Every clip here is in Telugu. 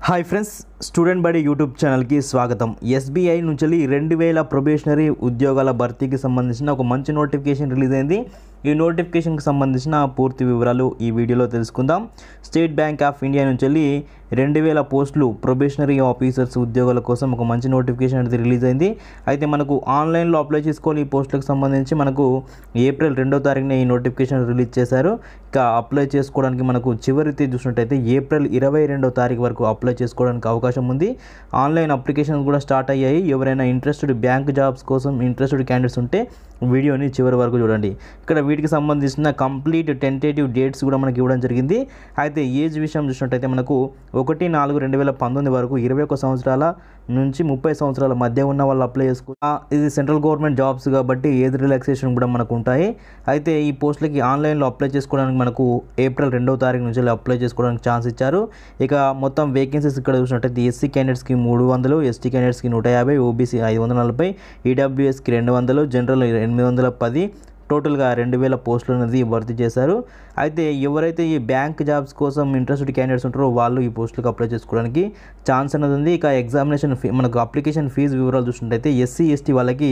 హాయ్ ఫ్రెండ్స్, స్టూడెంట్ బడి యూట్యూబ్ ఛానల్కి స్వాగతం. ఎస్బీఐ నుంచి 2000 ప్రొబేషనరీ ఉద్యోగాల భర్తీకి సంబంధించిన ఒక మంచి నోటిఫికేషన్ రిలీజ్ అయింది. ఈ నోటిఫికేషన్కి సంబంధించిన పూర్తి వివరాలు ఈ వీడియోలో తెలుసుకుందాం. స్టేట్ బ్యాంక్ ఆఫ్ ఇండియా నుంచి 2000 పోస్టులు ప్రొబేషనరీ ఆఫీసర్స్ ఉద్యోగాల కోసం ఒక మంచి నోటిఫికేషన్ అనేది రిలీజ్ అయింది. అయితే మనకు ఆన్లైన్లో అప్లై చేసుకోవాలి. ఈ పోస్టులకు సంబంధించి మనకు ఏప్రిల్ 2వ తారీఖున ఈ నోటిఫికేషన్ రిలీజ్ చేశారు. ఇక అప్లై చేసుకోవడానికి మనకు చివరి తేదీ చూసినట్టయితే ఏప్రిల్ 22వ తారీఖు వరకు అప్లై చేసుకోవడానికి అవకాశం ఉంది. ఆన్లైన్ అప్లికేషన్ కూడా స్టార్ట్ అయ్యాయి. ఎవరైనా ఇంట్రెస్టెడ్ బ్యాంక్ జాబ్స్ కోసం ఇంట్రెస్టెడ్ క్యాండిడేట్స్ ఉంటే వీడియోని చివరి వరకు చూడండి. ఇక్కడ వీటికి సంబంధించిన కంప్లీట్ టెంటేటివ్ డేట్స్ కూడా మనకి ఇవ్వడం జరిగింది. అయితే ఏజ్ విషయం చూసినట్టయితే మనకు 1/4/2019 వరకు 21 సంవత్సరాల నుంచి 30 సంవత్సరాల మధ్య ఉన్న వాళ్ళు అప్లై చేసుకుంటారు. ఇది సెంట్రల్ గవర్నమెంట్ జాబ్స్ కాబట్టి ఏజ్ రిలాక్సేషన్ కూడా మనకు ఉంటాయి. అయితే ఈ పోస్టులకి ఆన్లైన్లో అప్లై చేసుకోవడానికి మనకు ఏప్రిల్ 2వ తారీఖు నుంచి అప్లై చేసుకోవడానికి ఛాన్స్ ఇచ్చారు. ఇక మొత్తం వేకెన్సీస్ ఇక్కడ చూసినట్టయితే ఎస్సీ క్యాండిడేట్స్కి 300, ఎస్టీ క్యాండిడేట్స్కి 150, ఓబీసీ 540, ఈడబ్ల్యూఎస్కి 200, జనరల్ 810, టోటల్గా 2000 పోస్టులు అనేది భర్తీ చేశారు. అయితే ఎవరైతే ఈ బ్యాంక్ జాబ్స్ కోసం ఇంట్రెస్టెడ్ క్యాండిడేట్స్ ఉంటారో వాళ్ళు ఈ పోస్టులకు అప్లై చేసుకోవడానికి ఛాన్స్ అనేది ఉంది. ఇక ఎగ్జామినేషన్ మనకు అప్లికేషన్ ఫీజు వివరాలు చూసినట్టయితే ఎస్సీ ఎస్టీ వాళ్ళకి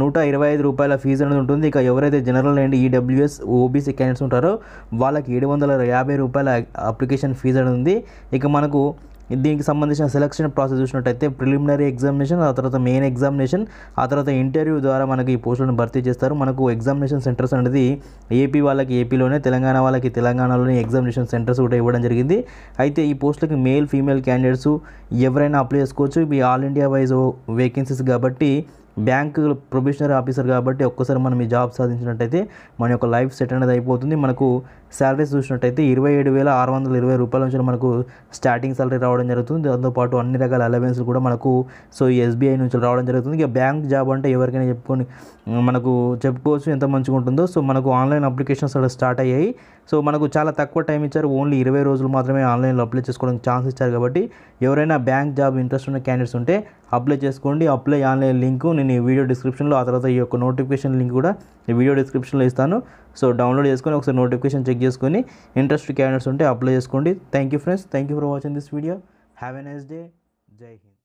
125 రూపాయల ఫీజు అనేది ఉంటుంది. ఇక ఎవరైతే general and EWS OBC candidates ఉంటారో వాళ్ళకి 750 రూపాయల అప్లికేషన్ ఫీజు అనేది ఉంది. ఇక మనకు దీనికి సంబంధించిన సెలక్షన్ ప్రాసెస్ చూసినట్టయితే ప్రిలిమినరీ ఎగ్జామినేషన్, ఆ తర్వాత మెయిన్ ఎగ్జామినేషన్, ఆ తర్వాత ఇంటర్వ్యూ ద్వారా మనకి ఈ పోస్టులను భర్తీ చేస్తారు. మనకు ఎగ్జామినేషన్ సెంటర్స్ అనేది ఏపీ వాళ్ళకి ఏపీలోనే, తెలంగాణ వాళ్ళకి తెలంగాణలోనే ఎగ్జామినేషన్ సెంటర్స్ కూడా ఇవ్వడం జరిగింది. అయితే ఈ పోస్టులకి మేల్ ఫీమేల్ క్యాండిడేట్స్ ఎవరైనా అప్లై చేసుకోవచ్చు. ఇవి ఆల్ ఇండియా వైజ్ వేకెన్సీస్ కాబట్టి బ్యాంక్ ప్రొబేషనరీ ఆఫీసర్ కాబట్టి ఒక్కసారి మనం ఈ జాబ్ సాధించినట్టయితే మన యొక్క లైఫ్ సెట్ అనేది అయిపోతుంది. మనకు శాలరీస్ చూసినట్టయితే 27,620 రూపాయల నుంచి మనకు స్టార్టింగ్ సాలరీ రావడం జరుగుతుంది. దాంతోపాటు అన్ని రకాల అలవెన్స్లు కూడా మనకు ఈ ఎస్బీఐ నుంచి రావడం జరుగుతుంది. ఇక బ్యాంక్ జాబ్ అంటే ఎవరికైనా చెప్పుకోవచ్చు ఎంత మంచిగా ఉంటుందో. మనకు ఆన్లైన్ అప్లికేషన్స్ కూడా స్టార్ట్ అయ్యాయి. మనకు చాలా తక్కువ టైం ఇచ్చారు. ఓన్లీ 20 రోజులు మాత్రమే ఆన్లైన్లో అప్లై చేసుకోవడానికి ఛాన్స్ ఇచ్చారు. కాబట్టి ఎవరైనా బ్యాంక్ జాబ్ ఇంట్రెస్ట్ ఉన్న క్యాండిడేట్స్ ఉంటే అప్లై చేసుకోండి. అప్లై ఆన్లైన్ లింకు నేను ఈ వీడియో డిస్క్రిప్షన్లో, ఆ తర్వాత ఈ యొక్క నోటిఫికేషన్ లింక్ కూడా ఈ వీడియో డిస్క్రిప్షన్లో ఇస్తాను. డౌన్లోడ్ చేసుకొని ఒకసారి నోటిఫికేషన్ చెక్ చేసుకొని ఇంట్రెస్ట్ క్యాండిడేట్స్ ఉంటే అప్లై చేసుకోండి. Thank you friends, thank you for watching this video. Have a nice day. జై హింద్.